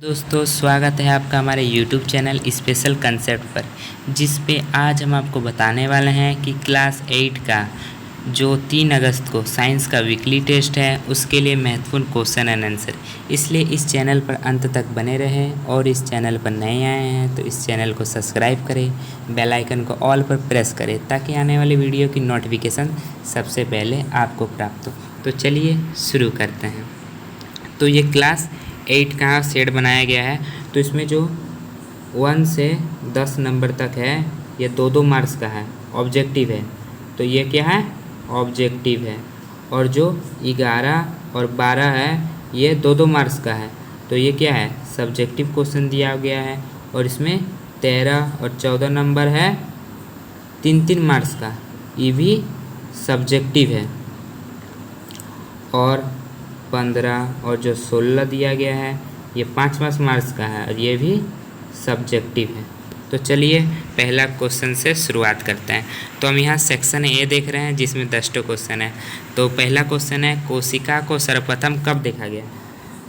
दोस्तों स्वागत है आपका हमारे YouTube चैनल स्पेशल कंसेप्ट पर, जिस पे आज हम आपको बताने वाले हैं कि क्लास 8 का जो 3 अगस्त को साइंस का वीकली टेस्ट है उसके लिए महत्वपूर्ण क्वेश्चन एंड आंसर। इसलिए इस चैनल पर अंत तक बने रहें और इस चैनल पर नए आए हैं तो इस चैनल को सब्सक्राइब करें, बेल आइकन को ऑल पर प्रेस करें ताकि आने वाली वीडियो की नोटिफिकेशन सबसे पहले आपको प्राप्त हो। तो चलिए शुरू करते हैं। तो ये क्लास 8 का सेट बनाया गया है। तो इसमें जो 1 से 10 नंबर तक है ये 2-2 मार्क्स का है, ऑब्जेक्टिव है। तो ये क्या है? ऑब्जेक्टिव है। और जो 11 और 12 है ये 2-2 मार्क्स का है। तो ये क्या है? सब्जेक्टिव क्वेश्चन दिया गया है। और इसमें 13 और 14 नंबर है 3-3 मार्क्स का, ये भी सब्जेक्टिव है। और 15 और जो 16 दिया गया है ये 5 मार्क्स का है और ये भी सब्जेक्टिव है। तो चलिए पहला क्वेश्चन से शुरुआत करते हैं। तो हम यहाँ सेक्शन ए देख रहे हैं जिसमें 10 क्वेश्चन है। तो पहला क्वेश्चन है कोशिका को सर्वप्रथम कब देखा गया?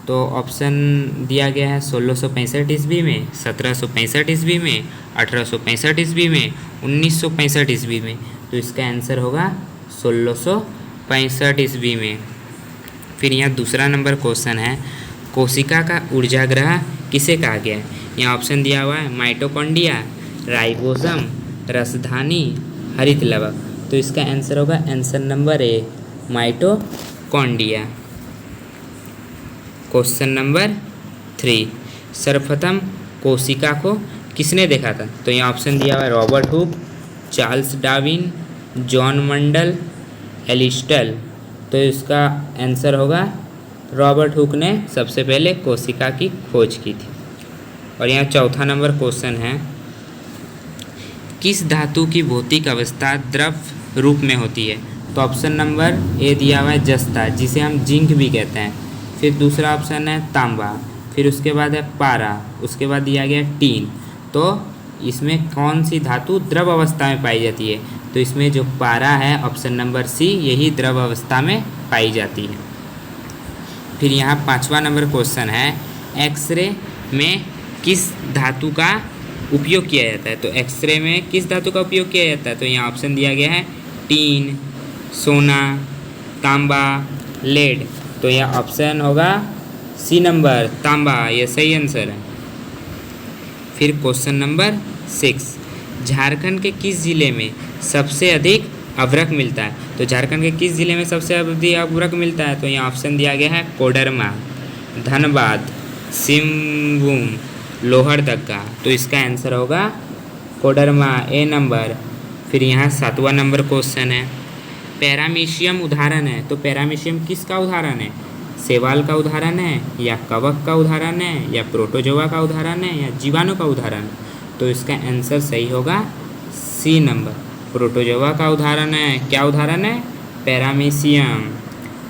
तो ऑप्शन दिया गया है 1665 ईस्वी में, 1765 ईस्वी में, 1865 ईस्वी में, 1965 ईस्वी में। तो इसका आंसर होगा 1665 ईस्वी में। फिर यहाँ दूसरा नंबर क्वेश्चन है कोशिका का ऊर्जाग्रह किसे कहा गया है? यहाँ ऑप्शन दिया हुआ है माइटोकॉन्ड्रिया, राइबोसम, रसधानी, हरित लवक। तो इसका आंसर होगा answer number A, mitochondria. Question number 3 सर्वप्रथम कोशिका को किसने देखा था? तो यहाँ ऑप्शन दिया हुआ है Robert Hooke, Charles Darwin, John Mendel, एलिस्टल। तो इसका आंसर होगा रॉबर्ट हुक ने सबसे पहले कोशिका की खोज की थी। और यहाँ चौथा नंबर क्वेश्चन है किस धातु की भौतिक अवस्था द्रव रूप में होती है? तो ऑप्शन नंबर ए दिया हुआ है जस्ता, जिसे हम जिंक भी कहते हैं। फिर दूसरा ऑप्शन है तांबा, फिर उसके बाद है पारा, उसके बाद दिया गया है टीन। तो इसमें कौन सी धातु द्रव अवस्था में पाई जाती है? तो इसमें जो पारा है ऑप्शन नंबर सी, यही द्रव अवस्था में पाई जाती है। फिर यहाँ 5वां नंबर क्वेश्चन है एक्सरे में किस धातु का उपयोग किया जाता है? तो एक्सरे में किस धातु का उपयोग किया जाता है? तो यहाँ ऑप्शन दिया गया है टीन, सोना, तांबा, लेड। तो यह ऑप्शन होगा सी नंबर, तांबा, ये सही आंसर है। फिर क्वेश्चन नंबर 6 झारखंड के किस जिले में सबसे अधिक अभ्रक मिलता है? तो झारखंड के किस जिले में सबसे अधिक अभ्रक मिलता है? तो यहाँ ऑप्शन दिया गया है कोडरमा, धनबाद, सिंहभूम, लोहरदगा। तो इसका आंसर होगा कोडरमा, ए नंबर। फिर यहाँ 7वां नंबर क्वेश्चन है पैरामीशियम उदाहरण है। तो पैरामीशियम किसका उदाहरण है? शैवाल का उदाहरण है, या कवक का उदाहरण है, या प्रोटोजोआ का उदाहरण है, या जीवाणु का उदाहरण? तो इसका आंसर सही होगा सी नंबर, प्रोटोजोआ का उदाहरण है। क्या उदाहरण है? पैरामीशियम।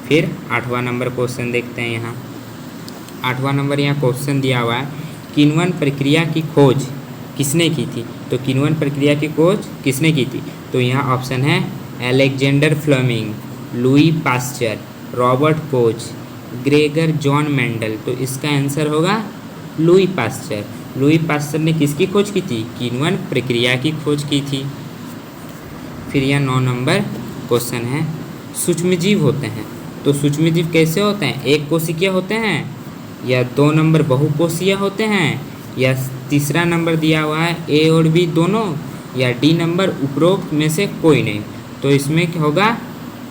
फिर 8वां नंबर क्वेश्चन देखते हैं। यहाँ 8वां नंबर यहाँ क्वेश्चन दिया हुआ है किण्वन प्रक्रिया की खोज किसने की थी? तो किण्वन प्रक्रिया की खोज किसने की थी? तो यहाँ ऑप्शन है Alexander Fleming, Louis Pasteur, Robert Koch, Gregor John Mendel. तो इसका आंसर होगा लुई पास्चर। लुई पास्चर ने किसकी खोज की थी? किण्वन प्रक्रिया की खोज की थी। फिर यह 9 नंबर क्वेश्चन है सूक्ष्मजीव होते हैं। तो सूक्ष्मजीव कैसे होते हैं? एक कोशिकीय होते हैं, या 2 नंबर बहुकोशीय होते हैं, या तीसरा नंबर दिया हुआ है ए और बी दोनों, या डी नंबर उपरोक्त में से कोई नहीं। तो इसमें क्या होगा?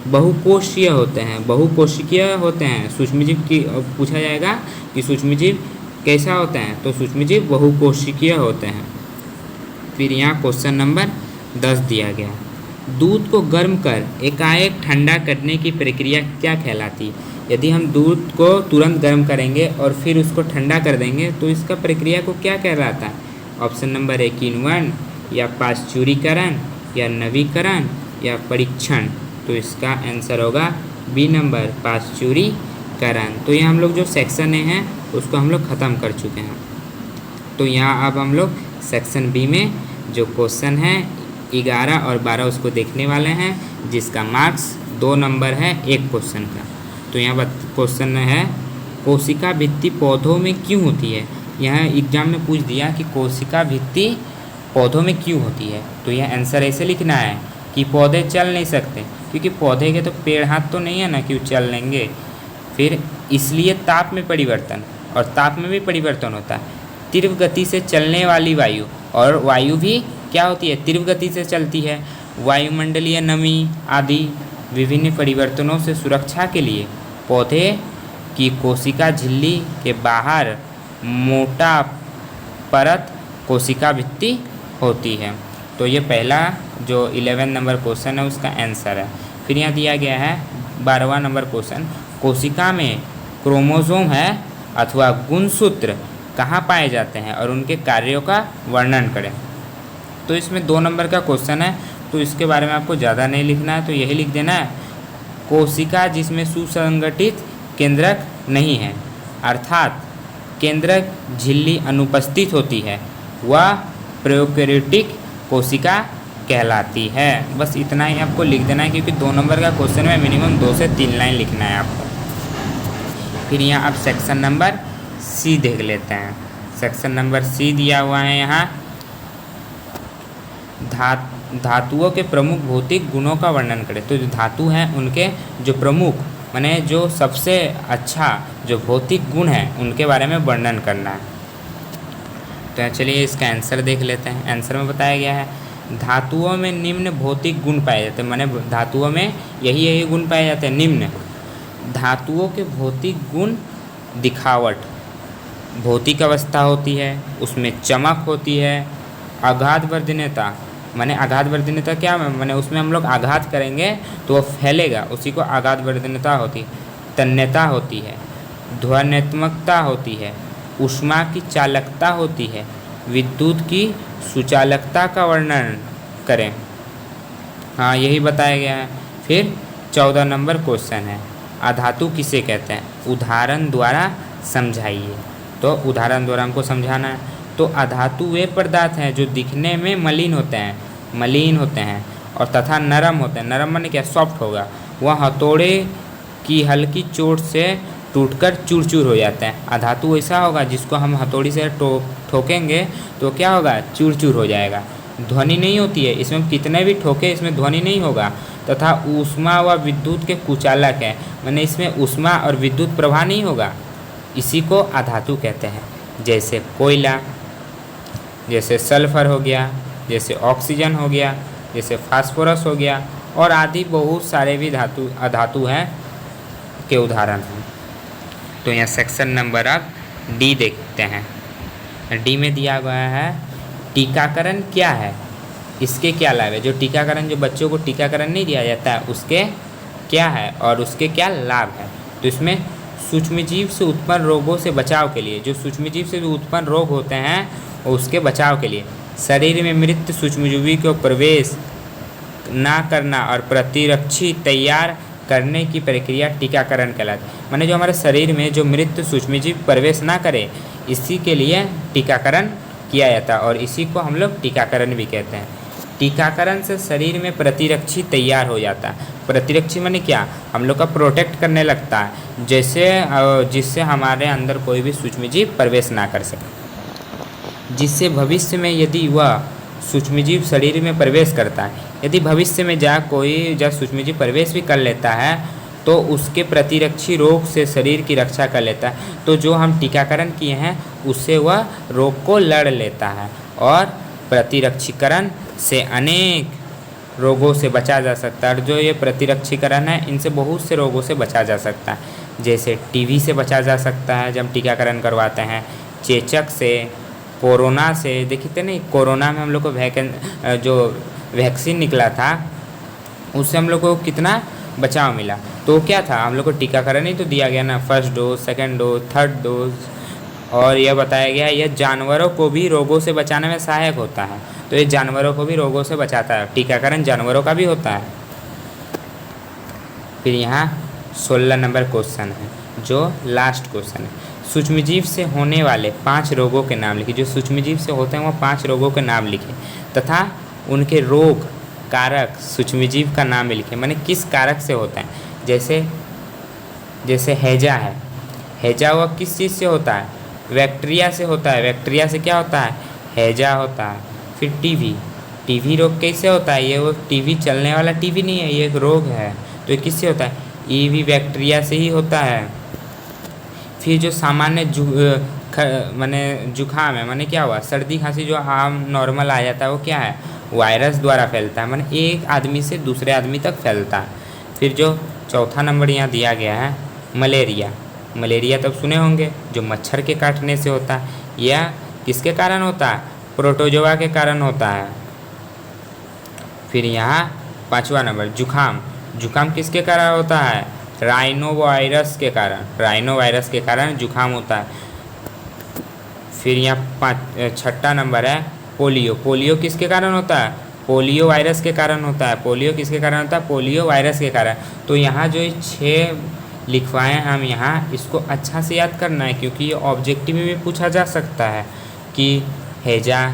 बहुकोशीय होते हैं, बहुकोशिकीय होते हैं। सूक्ष्मजीव की पूछा जाएगा कि सूक्ष्मजीव कैसा होते हैं? तो सूक्ष्मजीव बहुकोशिकीय होते हैं। फिर यहाँ क्वेश्चन नंबर 10 दिया गया दूध को गर्म कर एकाएक ठंडा करने की प्रक्रिया क्या कहलाती है? यदि हम दूध को तुरंत गर्म करेंगे और फिर उसको ठंडा कर देंगे तो इसका प्रक्रिया को क्या कहलाता है? ऑप्शन नंबर ए किण्वन, या पाश्चुरीकरण, या नवीकरण, या परीक्षण। तो इसका आंसर होगा बी नंबर, पाश्चुरीकरण। तो ये हम लोग जो सेक्शन ए है उसको हम लोग ख़त्म कर चुके हैं। तो यहाँ अब हम लोग सेक्शन बी में जो क्वेश्चन है 11 और 12 उसको देखने वाले हैं, जिसका मार्क्स 2 नंबर है एक क्वेश्चन का। तो यहाँ क्वेश्चन है कोशिका भित्ति पौधों में क्यों होती है? यहाँ एग्जाम में पूछ दिया कि कोशिका भित्ति पौधों में क्यों होती है, तो यह आंसर ऐसे लिखना है कि पौधे चल नहीं सकते, क्योंकि पौधे के तो पेड़ हाथ तो नहीं है ना कि वो चल लेंगे। फिर इसलिए ताप में परिवर्तन, और ताप में भी परिवर्तन होता है। तीव्र गति से चलने वाली वायु, और वायु भी क्या होती है, तीव्र गति से चलती है। वायुमंडलीय नमी आदि विभिन्न परिवर्तनों से सुरक्षा के लिए पौधे की कोशिका झिल्ली के बाहर मोटा परत कोशिका भित्ति होती है। तो ये पहला जो 11 नंबर क्वेश्चन है उसका आंसर है। फिर यहाँ दिया गया है 12वां नंबर क्वेश्चन, कोशिका में क्रोमोसोम है अथवा गुणसूत्र कहाँ पाए जाते हैं और उनके कार्यों का वर्णन करें। तो इसमें 2 नंबर का क्वेश्चन है, तो इसके बारे में आपको ज़्यादा नहीं लिखना है, तो यही लिख देना है कोशिका जिसमें सुसंगठित केंद्रक नहीं है, अर्थात केंद्रक झिल्ली अनुपस्थित होती है, वह प्रोकैरियोटिक कोशिका कहलाती है। बस इतना ही आपको लिख देना है, क्योंकि 2 नंबर का क्वेश्चन में मिनिमम 2 से 3 लाइन लिखना है आपको। फिर यहाँ आप सेक्शन नंबर सी देख लेते हैं। सेक्शन नंबर सी दिया हुआ है यहाँ, धातुओं के प्रमुख भौतिक गुणों का वर्णन करें। तो जो धातु हैं उनके जो प्रमुख माने जो सबसे अच्छा जो भौतिक गुण है उनके बारे में वर्णन करना है। तो चलिए इसका आंसर देख लेते हैं। आंसर में बताया गया है धातुओं में निम्न भौतिक गुण पाए जाते हैं, माने धातुओं में यही गुण पाए जाते हैं। निम्न धातुओं के भौतिक गुण, दिखावट, भौतिक अवस्था होती है, उसमें चमक होती है, आघात वर्धनीयता, माने आघात वर्धनीयता क्या माने उसमें हम लोग आघात करेंगे तो वो फैलेगा, उसी को आघात वर्धनीयता होती है। तन्यता होती है, ध्वन्यात्मकता होती है, ऊष्मा की चालकता होती है, विद्युत की सुचालकता का वर्णन करें। हाँ यही बताया गया है। फिर 14 नंबर क्वेश्चन है, अधातु किसे कहते हैं, उदाहरण द्वारा समझाइए। तो उदाहरण द्वारा हमको समझाना है। तो अधातु वे पदार्थ हैं जो दिखने में मलिन होते हैं और तथा नरम होते हैं। नरम माने क्या, सॉफ्ट होगा। वह हथौड़े की हल्की चोट से टूटकर चूर चूर हो जाता है। अधातु ऐसा होगा जिसको हम हथौड़ी से ठोकेंगे तो क्या होगा, चूर चूर हो जाएगा। ध्वनि नहीं होती है इसमें, कितने भी ठोके इसमें ध्वनि नहीं होगा। तथा ऊष्मा व विद्युत के कुचालक है, माने इसमें ऊष्मा और विद्युत प्रवाह नहीं होगा, इसी को अधातु कहते हैं। जैसे कोयला, जैसे सल्फर हो गया, जैसे ऑक्सीजन हो गया, जैसे फास्फोरस हो गया, और आदि बहुत सारे भी अधातु हैं के उदाहरण हैं। तो यहाँ सेक्शन नंबर अब डी देखते हैं। डी में दिया गया है टीकाकरण क्या है, इसके क्या लाभ है। जो टीकाकरण, जो बच्चों को टीकाकरण नहीं दिया जाता है उसके क्या है और उसके क्या लाभ है। तो इसमें सूक्ष्मजीव से उत्पन्न रोगों से बचाव के लिए, जो सूक्ष्मजीव से जो उत्पन्न रोग होते हैं उसके बचाव के लिए शरीर में मृत सूक्ष्मजीवी को प्रवेश ना करना और प्रतिरक्षी तैयार करने की प्रक्रिया टीकाकरण कहलाती है। माने जो हमारे शरीर में जो मृत सूक्ष्मजीव प्रवेश ना करे, इसी के लिए टीकाकरण किया जाता है और इसी को हम लोग टीकाकरण भी कहते हैं। टीकाकरण से शरीर में प्रतिरक्षी तैयार हो जाता है। प्रतिरक्षी माने क्या, हम लोग का प्रोटेक्ट करने लगता है, जिससे हमारे अंदर कोई भी सूक्ष्मजीव प्रवेश ना कर सके, जिससे भविष्य में यदि वह सूक्ष्मजीव शरीर में प्रवेश करता है, यदि भविष्य में कोई सूक्ष्मजीव प्रवेश भी कर लेता है तो उसके प्रतिरक्षी रोग से शरीर की रक्षा कर लेता है। तो जो हम टीकाकरण किए हैं उससे वह रोग को लड़ लेता है और प्रतिरक्षीकरण से अनेक रोगों से बचा जा सकता है। और जो ये प्रतिरक्षीकरण है इनसे बहुत से रोगों से बचा जा सकता है। जैसे टीबी से बचा जा सकता है जब टीकाकरण करवाते हैं, चेचक से, कोरोना से। देखिए थे नहीं, कोरोना में हम लोग को जो वैक्सीन निकला था उससे हम लोग को कितना बचाव मिला। तो क्या था, हम लोग को टीकाकरण ही तो दिया गया ना, first dose, second dose, third dose. और यह बताया गया है यह जानवरों को भी रोगों से बचाने में सहायक होता है। तो ये जानवरों को भी रोगों से बचाता है, टीकाकरण जानवरों का भी होता है। फिर यहाँ 16 नंबर क्वेश्चन है जो लास्ट क्वेश्चन है। सूक्ष्मजीव से होने वाले 5 रोगों के नाम लिखिए। जो सूक्ष्मजीव से होते हैं वो 5 रोगों के नाम लिखिए तथा उनके रोग कारक सूक्ष्मजीव का नाम लिखिए, माने किस कारक से होता है। जैसे हैजा है, हैजा वह किस चीज़ से होता है, बैक्टीरिया से होता है। बैक्टीरिया से क्या होता है? हैजा होता है। फिर टीबी, टीबी रोग कैसे होता है? ये वो टीबी चलने वाला टीबी नहीं है, ये एक रोग है। तो ये किससे होता है? ये भी बैक्टीरिया से ही होता है। फिर जो सामान्य माने जुखाम है, माने क्या हुआ? सर्दी खांसी जो आम नॉर्मल आ जाता है वो क्या है? वायरस द्वारा फैलता है, माने एक आदमी से दूसरे आदमी तक फैलता है। फिर जो चौथा नंबर यहाँ दिया गया है मलेरिया। मलेरिया तब सुने होंगे, जो मच्छर के काटने से होता है। यह किसके कारण होता है? प्रोटोजोआ के कारण होता है। फिर यहाँ 5वां नंबर जुखाम। जुखाम किसके कारण होता है? राइनोवायरस के कारण। राइनोवायरस के कारण जुखाम होता है। फिर यहाँ 6ठा नंबर है पोलियो। पोलियो किसके कारण होता है? पोलियो वायरस के कारण होता है। पोलियो किसके कारण होता है? पोलियो वायरस के कारण। तो यहाँ जो 6 लिखवाएं हम यहाँ, इसको अच्छा से याद करना है, क्योंकि ये ऑब्जेक्टिव में भी पूछा जा सकता है कि हैजा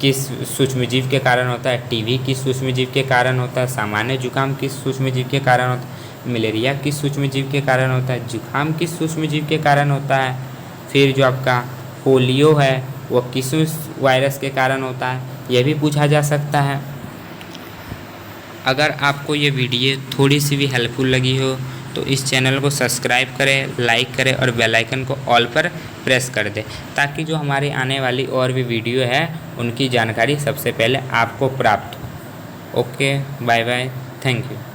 किस सूक्ष्मजीव के कारण होता है, टीबी किस सूक्ष्मजीव के कारण होता है, सामान्य जुकाम किस सूक्ष्मजीव के कारण होता है, मलेरिया किस सूक्ष्मजीव के कारण होता है, जुकाम किस सूक्ष्मजीव के कारण होता है, फिर जो आपका पोलियो है वो किस वायरस के कारण होता है, यह भी पूछा जा सकता है। अगर आपको ये वीडियो थोड़ी सी भी हेल्पफुल लगी हो तो इस चैनल को सब्सक्राइब करें, लाइक करें और बेल आइकन को ऑल पर प्रेस कर दें, ताकि जो हमारी आने वाली और भी वीडियो है उनकी जानकारी सबसे पहले आपको प्राप्त हो। Okay, bye bye, thank you.